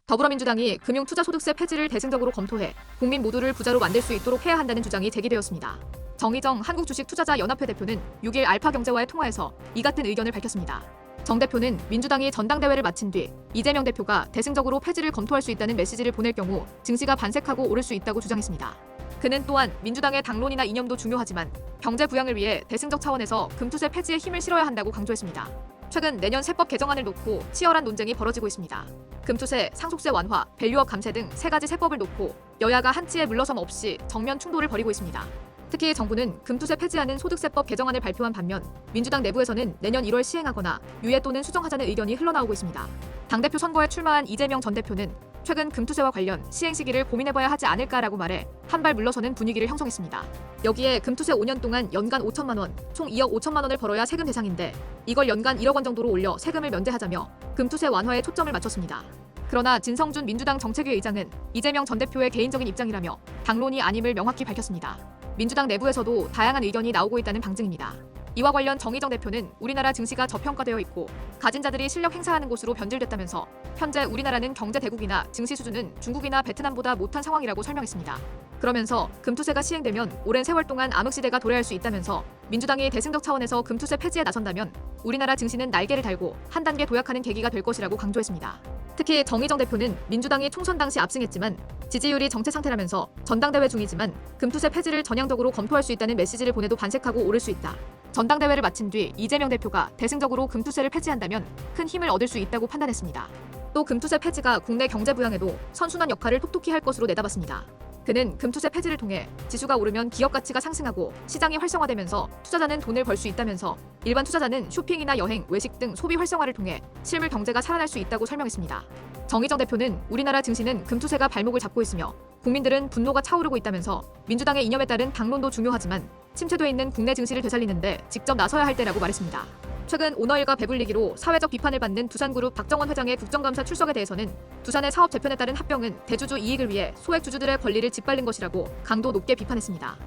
더불어민주당이 금융투자소득세 폐지를 대승적으로 검토해 국민 모두를 부자로 만들 수 있도록 해야 한다는 주장이 제기되었습니다. 정의정 한국주식투자자연합회 대표는 6일 알파경제와의 통화에서 이 같은 의견을 밝혔습니다. 정 대표는 민주당이 전당대회를 마친 뒤 이재명 대표가 대승적으로 폐지를 검토할 수 있다는 메시지를 보낼 경우 증시가 반색하고 오를 수 있다고 주장했습니다. 그는 또한 민주당의 당론이나 이념도 중요하지만 경제 부양을 위해 대승적 차원에서 금투세 폐지에 힘을 실어야 한다고 강조했습니다. 최근 내년 세법 개정안을 놓고 치열한 논쟁이 벌어지고 있습니다. 금투세, 상속세 완화, 밸류업 감세 등 세 가지 세법을 놓고 여야가 한치의 물러섬 없이 정면 충돌을 벌이고 있습니다. 특히 정부는 금투세 폐지하는 소득세법 개정안을 발표한 반면 민주당 내부에서는 내년 1월 시행하거나 유예 또는 수정하자는 의견이 흘러나오고 있습니다. 당대표 선거에 출마한 이재명 전 대표는 최근 금투세와 관련 시행 시기를 고민해봐야 하지 않을까라고 말해 한 발 물러서는 분위기를 형성했습니다. 여기에 금투세 5년 동안 연간 5천만 원, 총 2억 5천만 원을 벌어야 세금 대상인데 이걸 연간 1억 원 정도로 올려 세금을 면제하자며 금투세 완화에 초점을 맞췄습니다. 그러나 진성준 민주당 정책위 의장은 이재명 전 대표의 개인적인 입장이라며 당론이 아님을 명확히 밝혔습니다. 민주당 내부에서도 다양한 의견이 나오고 있다는 방증입니다. 이와 관련 정의정 대표는 우리나라 증시가 저평가되어 있고 가진 자들이 실력 행사하는 곳으로 변질됐다면서 현재 우리나라는 경제 대국이나 증시 수준은 중국이나 베트남보다 못한 상황이라고 설명했습니다. 그러면서 금투세가 시행되면 오랜 세월 동안 암흑시대가 도래할 수 있다면서 민주당이 대승적 차원에서 금투세 폐지에 나선다면 우리나라 증시는 날개를 달고 한 단계 도약하는 계기가 될 것이라고 강조했습니다. 특히 정의정 대표는 민주당이 총선 당시 압승했지만 지지율이 정체 상태라면서 전당대회 중이지만 금투세 폐지를 전향적으로 검토할 수 있다는 메시지를 보내도 반색하고 오를 수 있다. 전당대회를 마친 뒤 이재명 대표가 대승적으로 금투세를 폐지한다면 큰 힘을 얻을 수 있다고 판단했습니다. 또 금투세 폐지가 국내 경제 부양에도 선순환 역할을 톡톡히 할 것으로 내다봤습니다. 그는 금투세 폐지를 통해 지수가 오르면 기업 가치가 상승하고 시장이 활성화되면서 투자자는 돈을 벌 수 있다면서 일반 투자자는 쇼핑이나 여행, 외식 등 소비 활성화를 통해 실물 경제가 살아날 수 있다고 설명했습니다. 정의정 대표는 우리나라 증시는 금투세가 발목을 잡고 있으며 국민들은 분노가 차오르고 있다면서 민주당의 이념에 따른 당론도 중요하지만 침체돼 있는 국내 증시를 되살리는데 직접 나서야 할 때라고 말했습니다. 최근 오너일과 배불리기로 사회적 비판을 받는 두산그룹 박정원 회장의 국정감사 출석에 대해서는 두산의 사업 재편에 따른 합병은 대주주 이익을 위해 소액 주주들의 권리를 짓밟는 것이라고 강도 높게 비판했습니다.